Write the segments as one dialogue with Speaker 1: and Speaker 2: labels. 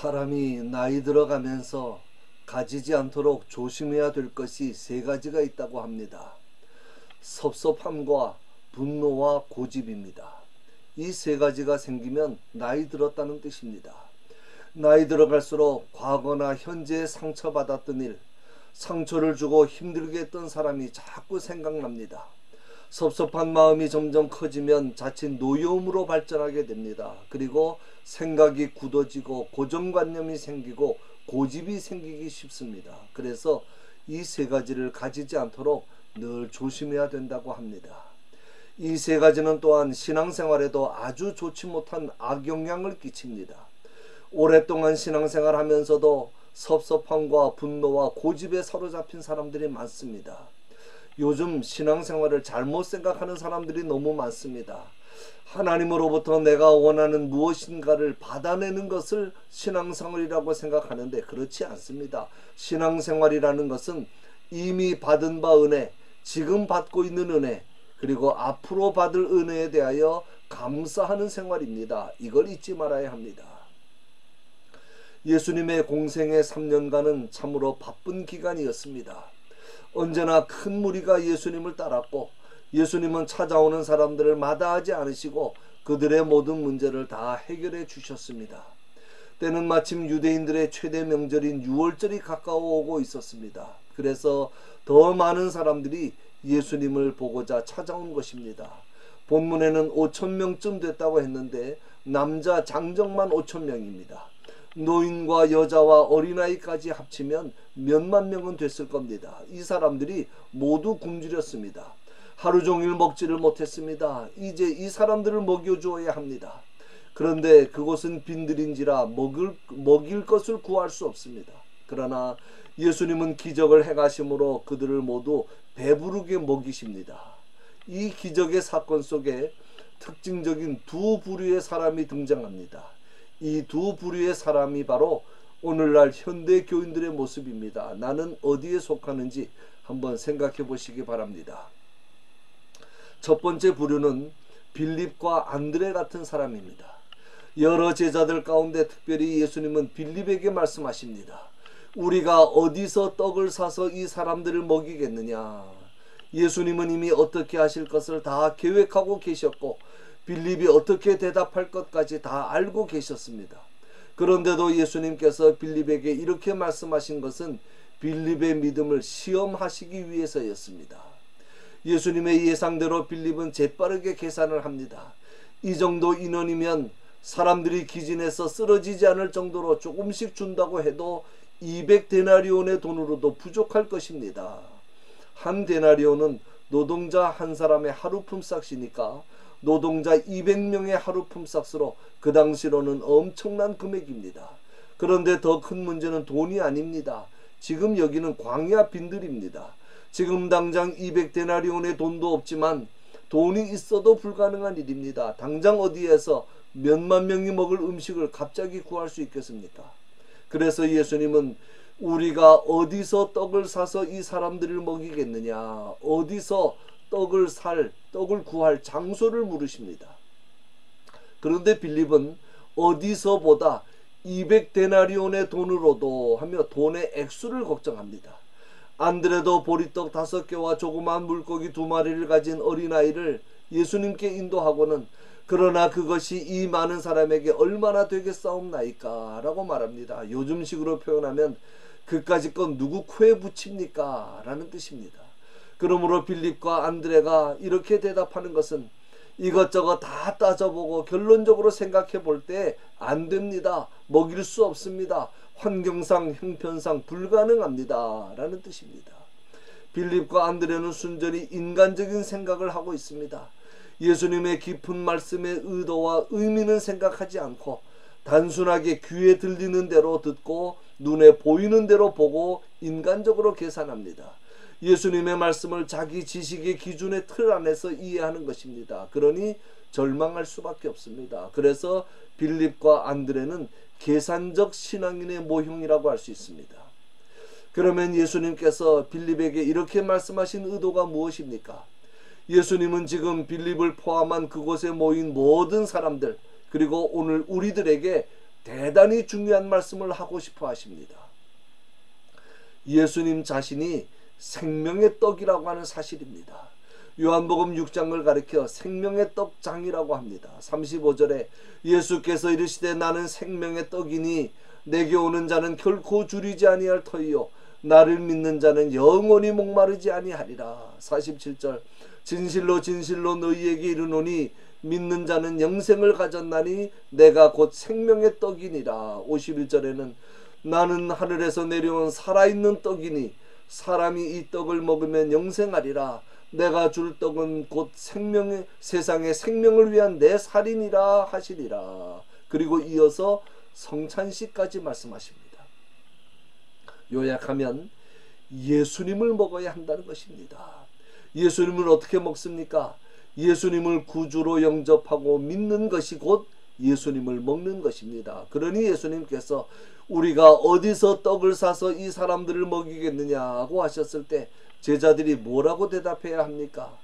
Speaker 1: 사람이 나이 들어가면서 가지지 않도록 조심해야 될 것이 세 가지가 있다고 합니다. 섭섭함과 분노와 고집입니다. 이 세 가지가 생기면 나이 들었다는 뜻입니다. 나이 들어갈수록 과거나 현재에 상처받았던 일, 상처를 주고 힘들게 했던 사람이 자꾸 생각납니다. 섭섭한 마음이 점점 커지면 자칫 노여움으로 발전하게 됩니다. 그리고 생각이 굳어지고 고정관념이 생기고 고집이 생기기 쉽습니다. 그래서 이 세 가지를 가지지 않도록 늘 조심해야 된다고 합니다. 이 세 가지는 또한 신앙생활에도 아주 좋지 못한 악영향을 끼칩니다. 오랫동안 신앙생활하면서도 섭섭함과 분노와 고집에 사로잡힌 사람들이 많습니다. 요즘 신앙생활을 잘못 생각하는 사람들이 너무 많습니다. 하나님으로부터 내가 원하는 무엇인가를 받아내는 것을 신앙생활이라고 생각하는데 그렇지 않습니다. 신앙생활이라는 것은 이미 받은 바 은혜, 지금 받고 있는 은혜, 그리고 앞으로 받을 은혜에 대하여 감사하는 생활입니다. 이걸 잊지 말아야 합니다. 예수님의 공생의 3년간은 참으로 바쁜 기간이었습니다. 언제나 큰 무리가 예수님을 따랐고 예수님은 찾아오는 사람들을 마다하지 않으시고 그들의 모든 문제를 다 해결해 주셨습니다. 때는 마침 유대인들의 최대 명절인 유월절이 가까워 오고 있었습니다. 그래서 더 많은 사람들이 예수님을 보고자 찾아온 것입니다. 본문에는 5,000명쯤 됐다고 했는데 남자 장정만 5,000명입니다. 노인과 여자와 어린아이까지 합치면 몇만 명은 됐을 겁니다. 이 사람들이 모두 굶주렸습니다. 하루 종일 먹지를 못했습니다. 이제 이 사람들을 먹여주어야 합니다. 그런데 그곳은 빈들인지라 먹일 것을 구할 수 없습니다. 그러나 예수님은 기적을 행하심으로 그들을 모두 배부르게 먹이십니다. 이 기적의 사건 속에 특징적인 두 부류의 사람이 등장합니다. 이 두 부류의 사람이 바로 오늘날 현대 교인들의 모습입니다. 나는 어디에 속하는지 한번 생각해 보시기 바랍니다. 첫 번째 부류는 빌립과 안드레 같은 사람입니다. 여러 제자들 가운데 특별히 예수님은 빌립에게 말씀하십니다. 우리가 어디서 떡을 사서 이 사람들을 먹이겠느냐. 예수님은 이미 어떻게 하실 것을 다 계획하고 계셨고 빌립이 어떻게 대답할 것까지 다 알고 계셨습니다. 그런데도 예수님께서 빌립에게 이렇게 말씀하신 것은 빌립의 믿음을 시험하시기 위해서였습니다. 예수님의 예상대로 빌립은 재빠르게 계산을 합니다. 이 정도 인원이면 사람들이 기진해서 쓰러지지 않을 정도로 조금씩 준다고 해도 200데나리온의 돈으로도 부족할 것입니다. 한 데나리온은 노동자 한 사람의 하루 품삯이니까 노동자 200명의 하루 품삯으로 그 당시로는 엄청난 금액입니다. 그런데 더 큰 문제는 돈이 아닙니다. 지금 여기는 광야 빈들입니다. 지금 당장 200데나리온의 돈도 없지만 돈이 있어도 불가능한 일입니다. 당장 어디에서 몇만 명이 먹을 음식을 갑자기 구할 수 있겠습니까? 그래서 예수님은 우리가 어디서 떡을 사서 이 사람들을 먹이겠느냐, 어디서 떡을 구할 장소를 물으십니다. 그런데 빌립은 어디서보다 200데나리온의 돈으로도 하며 돈의 액수를 걱정합니다. 안드레도 보리떡 5개와 조그마한 물고기 2마리를 가진 어린아이를 예수님께 인도하고는 그러나 그것이 이 많은 사람에게 얼마나 되겠사옵나이까 라고 말합니다. 요즘식으로 표현하면 그까짓 건 누구 코에 붙입니까? 라는 뜻입니다. 그러므로 빌립과 안드레가 이렇게 대답하는 것은 이것저것 다 따져보고 결론적으로 생각해 볼 때 안 됩니다. 먹일 수 없습니다. 환경상 형편상 불가능합니다. 라는 뜻입니다. 빌립과 안드레는 순전히 인간적인 생각을 하고 있습니다. 예수님의 깊은 말씀의 의도와 의미는 생각하지 않고 단순하게 귀에 들리는 대로 듣고 눈에 보이는 대로 보고 인간적으로 계산합니다. 예수님의 말씀을 자기 지식의 기준의 틀 안에서 이해하는 것입니다. 그러니 절망할 수밖에 없습니다. 그래서 빌립과 안드레는 계산적 신앙인의 모형이라고 할 수 있습니다. 그러면 예수님께서 빌립에게 이렇게 말씀하신 의도가 무엇입니까? 예수님은 지금 빌립을 포함한 그곳에 모인 모든 사람들, 그리고 오늘 우리들에게 대단히 중요한 말씀을 하고 싶어 하십니다. 예수님 자신이 생명의 떡이라고 하는 사실입니다. 요한복음 6장을 가리켜 생명의 떡장이라고 합니다. 35절에 예수께서 이르시되 나는 생명의 떡이니 내게 오는 자는 결코 줄이지 아니할 터이요 나를 믿는 자는 영원히 목마르지 아니하리라. 47절 진실로 진실로 너희에게 이르노니 믿는 자는 영생을 가졌나니 내가 곧 생명의 떡이니라. 51절에는 나는 하늘에서 내려온 살아있는 떡이니 사람이 이 떡을 먹으면 영생하리라. 내가 줄 떡은 곧 세상의 생명을 위한 내 살이니라 하시리라. 그리고 이어서 성찬식까지 말씀하십니다. 요약하면 예수님을 먹어야 한다는 것입니다. 예수님을 어떻게 먹습니까? 예수님을 구주로 영접하고 믿는 것이 곧 예수님을 먹는 것입니다. 그러니 예수님께서 우리가 어디서 떡을 사서 이 사람들을 먹이겠느냐고 하셨을 때 제자들이 뭐라고 대답해야 합니까?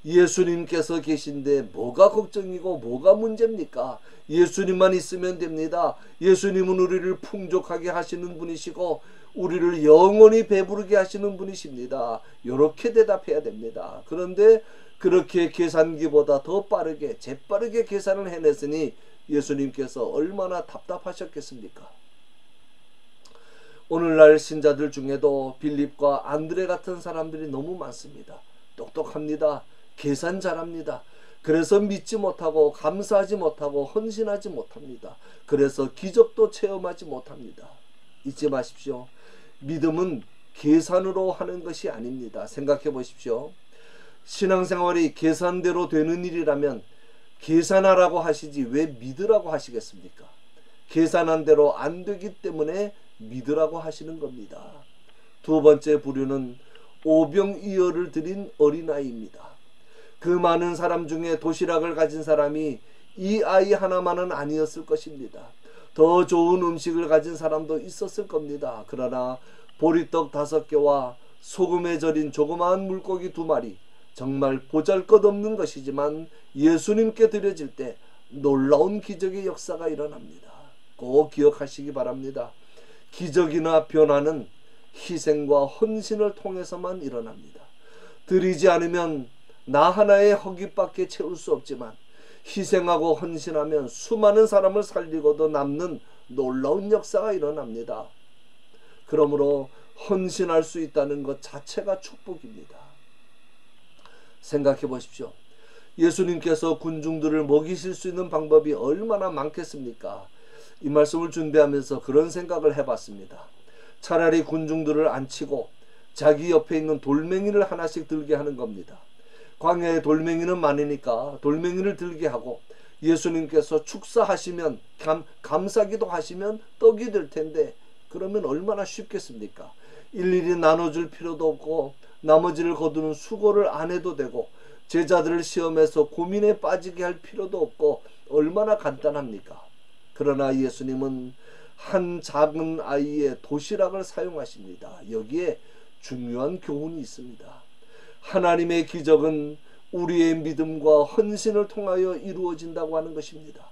Speaker 1: 예수님께서 계신데 뭐가 걱정이고 뭐가 문제입니까? 예수님만 있으면 됩니다. 예수님은 우리를 풍족하게 하시는 분이시고 우리를 영원히 배부르게 하시는 분이십니다. 이렇게 대답해야 됩니다. 그런데 그렇게 계산기보다 더 빠르게 재빠르게 계산을 해냈으니 예수님께서 얼마나 답답하셨겠습니까? 오늘날 신자들 중에도 빌립과 안드레 같은 사람들이 너무 많습니다. 똑똑합니다. 계산 잘합니다. 그래서 믿지 못하고 감사하지 못하고 헌신하지 못합니다. 그래서 기적도 체험하지 못합니다. 잊지 마십시오. 믿음은 계산으로 하는 것이 아닙니다. 생각해 보십시오. 신앙생활이 계산대로 되는 일이라면 계산하라고 하시지 왜 믿으라고 하시겠습니까? 계산한 대로 안 되기 때문에 믿으라고 하시는 겁니다. 두 번째 부류는 오병이어를 드린 어린아이입니다. 그 많은 사람 중에 도시락을 가진 사람이 이 아이 하나만은 아니었을 것입니다. 더 좋은 음식을 가진 사람도 있었을 겁니다. 그러나 보리떡 5개와 소금에 절인 조그마한 물고기 2마리, 정말 보잘것없는 것이지만 예수님께 드려질 때 놀라운 기적의 역사가 일어납니다. 꼭 기억하시기 바랍니다. 기적이나 변화는 희생과 헌신을 통해서만 일어납니다. 드리지 않으면 나 하나의 허기밖에 채울 수 없지만 희생하고 헌신하면 수많은 사람을 살리고도 남는 놀라운 역사가 일어납니다. 그러므로 헌신할 수 있다는 것 자체가 축복입니다. 생각해 보십시오. 예수님께서 군중들을 먹이실 수 있는 방법이 얼마나 많겠습니까? 이 말씀을 준비하면서 그런 생각을 해봤습니다. 차라리 군중들을 안 치고 자기 옆에 있는 돌멩이를 하나씩 들게 하는 겁니다. 광야에 돌멩이는 많으니까 돌멩이를 들게 하고 예수님께서 축사하시면 감사기도 하시면 떡이 될 텐데 그러면 얼마나 쉽겠습니까? 일일이 나눠줄 필요도 없고 나머지를 거두는 수고를 안 해도 되고 제자들을 시험해서 고민에 빠지게 할 필요도 없고 얼마나 간단합니까? 그러나 예수님은 한 작은 아이의 도시락을 사용하십니다. 여기에 중요한 교훈이 있습니다. 하나님의 기적은 우리의 믿음과 헌신을 통하여 이루어진다고 하는 것입니다.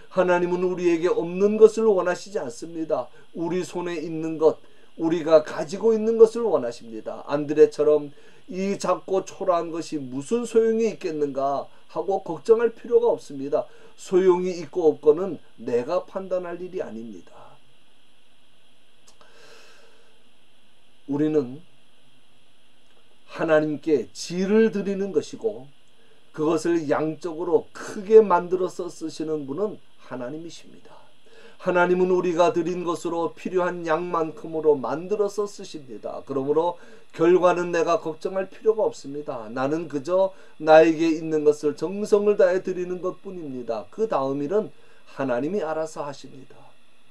Speaker 1: 하나님은 우리에게 없는 것을 원하시지 않습니다. 우리 손에 있는 것, 우리가 가지고 있는 것을 원하십니다. 안드레처럼 이 작고 초라한 것이 무슨 소용이 있겠는가 하고 걱정할 필요가 없습니다. 소용이 있고 없고는 내가 판단할 일이 아닙니다. 우리는 하나님께 질을 드리는 것이고 그것을 양적으로 크게 만들어서 쓰시는 분은 하나님이십니다. 하나님은 우리가 드린 것으로 필요한 양만큼으로 만들어서 쓰십니다. 그러므로 결과는 내가 걱정할 필요가 없습니다. 나는 그저 나에게 있는 것을 정성을 다해 드리는 것뿐입니다. 그 다음 일은 하나님이 알아서 하십니다.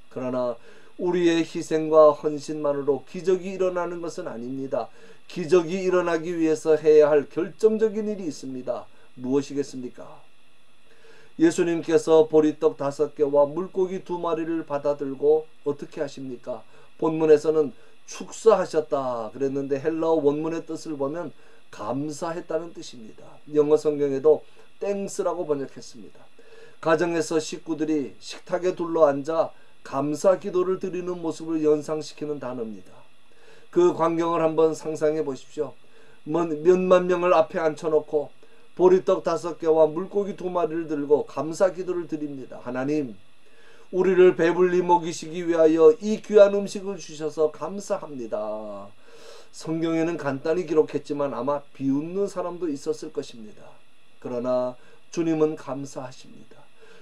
Speaker 1: 그러나 우리의 희생과 헌신만으로 기적이 일어나는 것은 아닙니다. 기적이 일어나기 위해서 해야 할 결정적인 일이 있습니다. 무엇이겠습니까? 예수님께서 보리떡 5개와 물고기 2마리를 받아들고 어떻게 하십니까? 본문에서는 축사하셨다 그랬는데 헬라어 원문의 뜻을 보면 감사했다는 뜻입니다. 영어 성경에도 땡스라고 번역했습니다. 가정에서 식구들이 식탁에 둘러앉아 감사 기도를 드리는 모습을 연상시키는 단어입니다. 그 광경을 한번 상상해 보십시오. 몇만 명을 앞에 앉혀놓고 보리떡 5개와 물고기 2마리를 들고 감사 기도를 드립니다. 하나님, 우리를 배불리 먹이시기 위하여 이 귀한 음식을 주셔서 감사합니다. 성경에는 간단히 기록했지만 아마 비웃는 사람도 있었을 것입니다. 그러나 주님은 감사하십니다.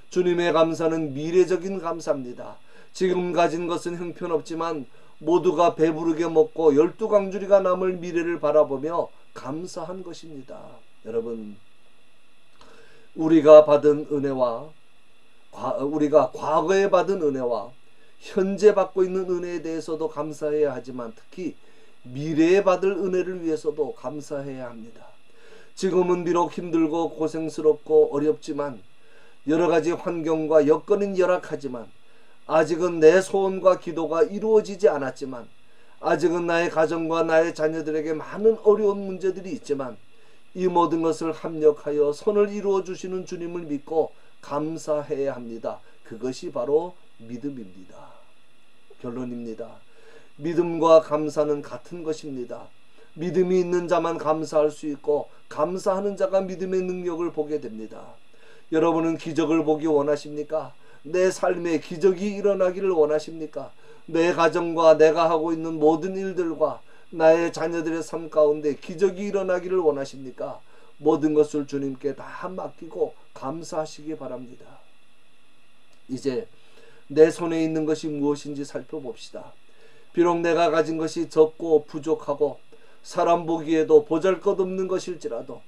Speaker 1: 주님의 감사는 미래적인 감사입니다. 지금 가진 것은 형편없지만 모두가 배부르게 먹고 12강주리가 남을 미래를 바라보며 감사한 것입니다. 여러분, 우리가 받은 은혜와 우리가 과거에 받은 은혜와 현재 받고 있는 은혜에 대해서도 감사해야 하지만 특히 미래에 받을 은혜를 위해서도 감사해야 합니다. 지금은 비록 힘들고 고생스럽고 어렵지만 여러 가지 환경과 여건은 열악하지만 아직은 내 소원과 기도가 이루어지지 않았지만 아직은 나의 가정과 나의 자녀들에게 많은 어려운 문제들이 있지만 이 모든 것을 합력하여 선을 이루어 주시는 주님을 믿고 감사해야 합니다. 그것이 바로 믿음입니다. 결론입니다. 믿음과 감사는 같은 것입니다. 믿음이 있는 자만 감사할 수 있고 감사하는 자가 믿음의 능력을 보게 됩니다. 여러분은 기적을 보기 원하십니까? 내 삶에 기적이 일어나기를 원하십니까? 내 가정과 내가 하고 있는 모든 일들과 나의 자녀들의 삶 가운데 기적이 일어나기를 원하십니까? 모든 것을 주님께 다 맡기고 감사하시기 바랍니다. 이제 내 손에 있는 것이 무엇인지 살펴봅시다. 비록 내가 가진 것이 적고 부족하고 사람 보기에도 보잘것없는 것일지라도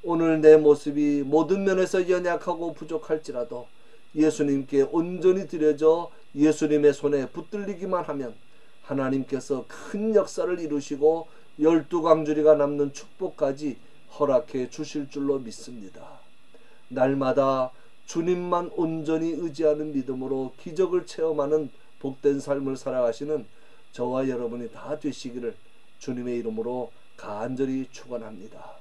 Speaker 1: 오늘 내 모습이 모든 면에서 연약하고 부족할지라도 예수님께 온전히 드려져 예수님의 손에 붙들리기만 하면 하나님께서 큰 역사를 이루시고 12강주리가 남는 축복까지 허락해 주실 줄로 믿습니다. 날마다 주님만 온전히 의지하는 믿음으로 기적을 체험하는 복된 삶을 살아가시는 저와 여러분이 다 되시기를 주님의 이름으로 간절히 축원합니다.